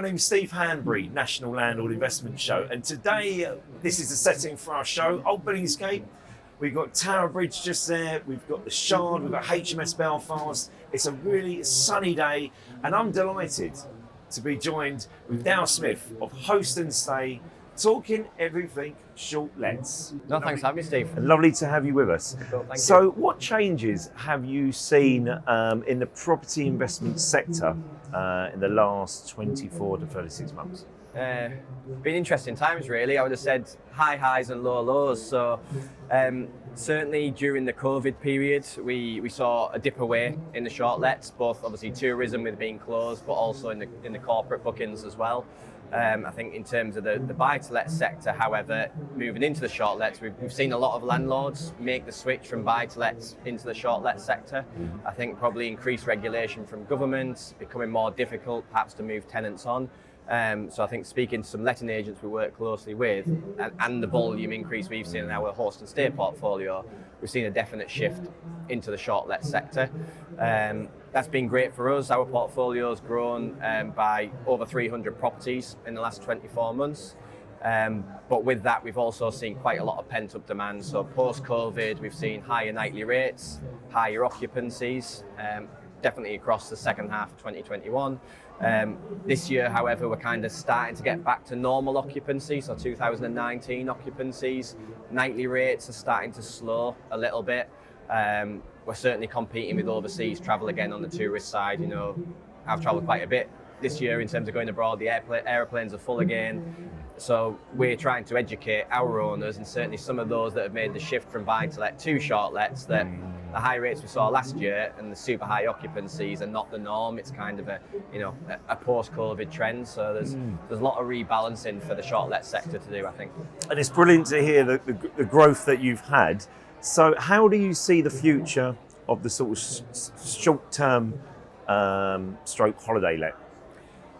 my name's Steve Hanbury, National Landlord Investment Show, and today this is the setting for our show, Old Billingsgate. We've got Tower Bridge just there, we've got the Shard, we've got HMS Belfast. It's a really sunny day, and I'm delighted to be joined with Dale Smith of Host and Stay, talking everything short lets. No, thanks for having me, Steve. Lovely to have you with us. Cool, thank so, you. what changes have you seen in the property investment sector in the last 24 to 36 months? Been interesting times, really. I would have said high highs and low lows. So, certainly during the COVID period, we saw a dip away in the short lets, both obviously tourism with being closed, but also in the corporate bookings as well. I think in terms of the buy-to-let sector, however, moving into the short lets, we've seen a lot of landlords make the switch from buy-to-lets into the short let sector. I think probably increased regulation from government, becoming more difficult perhaps to move tenants on. So I think speaking to some letting agents we work closely with, and the volume increase we've seen in our Host and Stay portfolio, we've seen a definite shift into the short let sector. That's been great for us. Our portfolio's grown by over 300 properties in the last 24 months. But with that, we've also seen quite a lot of pent-up demand. So post-COVID, we've seen higher nightly rates, higher occupancies, definitely across the second half of 2021. This year, however, we're kind of starting to get back to normal occupancy. So 2019 occupancies, nightly rates are starting to slow a little bit. We're certainly competing with overseas travel again on the tourist side. You know, I've travelled quite a bit this year in terms of going abroad. The airplanes are full again. So we're trying to educate our owners, and certainly some of those that have made the shift from buy-to-let to short lets, that the high rates we saw last year and the super high occupancies are not the norm. It's kind of a post-COVID trend. So there's a lot of rebalancing for the short let sector to do, I think. And it's brilliant to hear the growth that you've had. So how do you see the future of the sort of short-term stroke holiday let?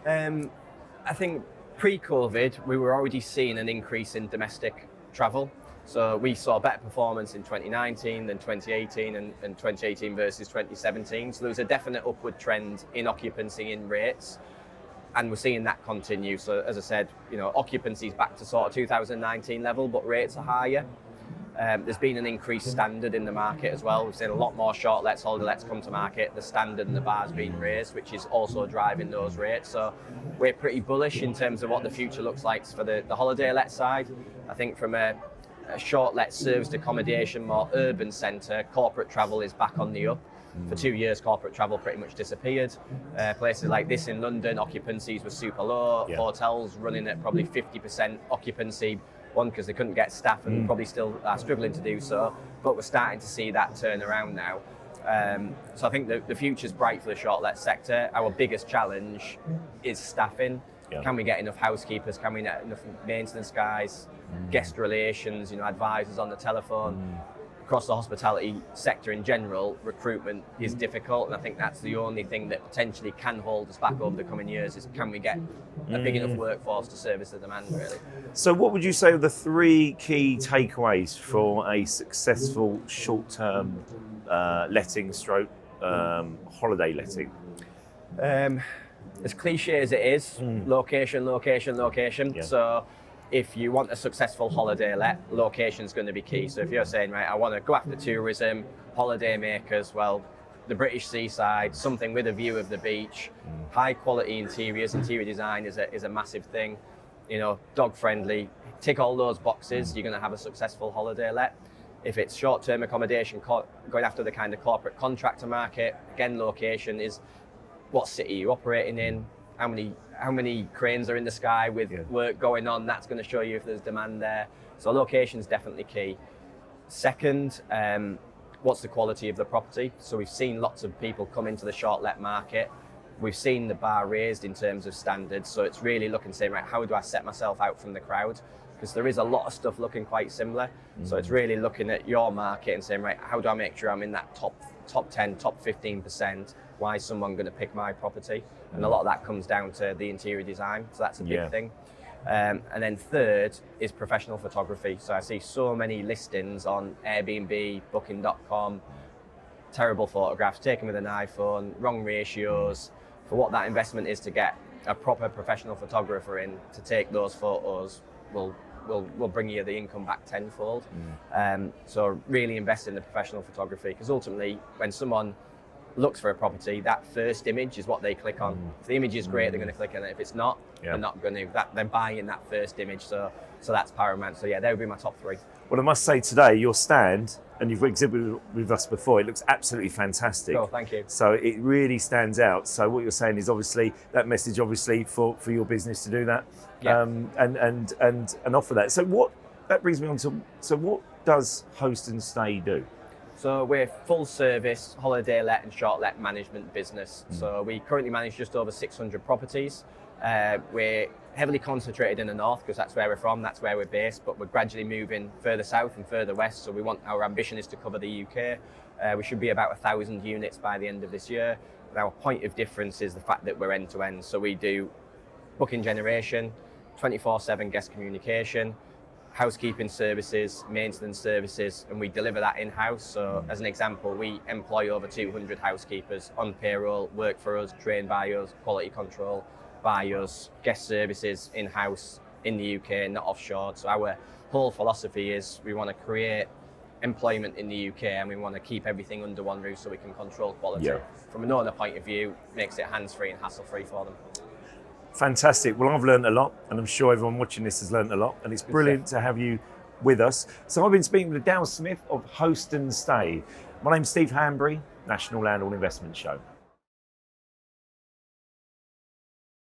I think pre-COVID, we were already seeing an increase in domestic travel. So we saw better performance in 2019 than 2018 and 2018 versus 2017. So there was a definite upward trend in occupancy in rates. And we're seeing that continue. So as I said, occupancy is back to sort of 2019 level, but rates are higher. There's been an increased standard in the market as well. We've seen a lot more short lets, holiday lets come to market. The standard and the bar's been raised, which is also driving those rates. So we're pretty bullish in terms of what the future looks like for the holiday let side. I think from a short let serviced accommodation, more urban centre, corporate travel is back on the up. For 2 years, corporate travel pretty much disappeared. Places like this in London, occupancies were super low. Yeah. Hotels running at probably 50% occupancy. One, because they couldn't get staff and probably still are struggling to do so, but we're starting to see that turn around now. So I think the future's bright for the short let sector. Our biggest challenge is staffing. Yeah. Can we get enough housekeepers? Can we get enough maintenance guys? Guest relations, advisors on the telephone. Across the hospitality sector in general, recruitment is difficult, and I think that's the only thing that potentially can hold us back over the coming years is, can we get a big enough workforce to service the demand, really? So what would you say are the three key takeaways for a successful short-term letting stroke holiday letting? As cliche as it is, location. Yeah. So if you want a successful holiday let, location's going to be key. So if you're saying, right, I want to go after tourism, holiday makers, well, the British seaside, something with a view of the beach, high quality interiors, interior design is a massive thing, dog friendly, tick all those boxes, you're going to have a successful holiday let. If it's short-term accommodation, going after the kind of corporate contractor market, again, location is what city you're operating in, how many cranes are in the sky with work going on. That's going to show you if there's demand there. So location is definitely key. Second, what's the quality of the property? So we've seen lots of people come into the short let market. We've seen the bar raised in terms of standards. So it's really looking, saying, right, how do I set myself out from the crowd? Because there is a lot of stuff looking quite similar. So it's really looking at your market and saying, right, how do I make sure I'm in that top 10, top 15%? Why is someone going to pick my property? And a lot of that comes down to the interior design. So that's a big thing. And then third is professional photography. So I see so many listings on Airbnb, Booking.com, terrible photographs taken with an iPhone, wrong ratios. For what that investment is to get a proper professional photographer in to take those photos will bring you the income back tenfold. So really invest in the professional photography, because ultimately when someone looks for a property, that first image is what they click on. If the image is great, they're going to click on it. If it's not, they're not going to. They're buying that first image. So that's paramount. So yeah, they would be my top 3. Well, I must say today, your stand, and you've exhibited with us before, it looks absolutely fantastic. Oh, thank you. So it really stands out. So what you're saying is obviously that message, obviously for your business to do that, and offer that. So that brings me on to, so what does Host and Stay do? So we're full service holiday let and short let management business. So we currently manage just over 600 properties. We're heavily concentrated in the north because that's where we're from, that's where we're based, but we're gradually moving further south and further west. So our ambition is to cover the UK. We should be about 1,000 units by the end of this year. And our point of difference is the fact that we're end to end. So we do booking generation, 24/7 guest communication, housekeeping services, maintenance services, and we deliver that in-house. So as an example, we employ over 200 housekeepers on payroll, work for us, trained by us, quality control by us, guest services in-house in the UK, not offshore. So our whole philosophy is we want to create employment in the UK and we want to keep everything under one roof so we can control quality. From an owner point of view, makes it hands-free and hassle-free for them. Fantastic. Well, I've learned a lot, and I'm sure everyone watching this has learned a lot, and it's brilliant to have you with us. So I've been speaking with Dale Smith of Host and Stay. My name's Steve Hanbury, National Landlord Investment Show.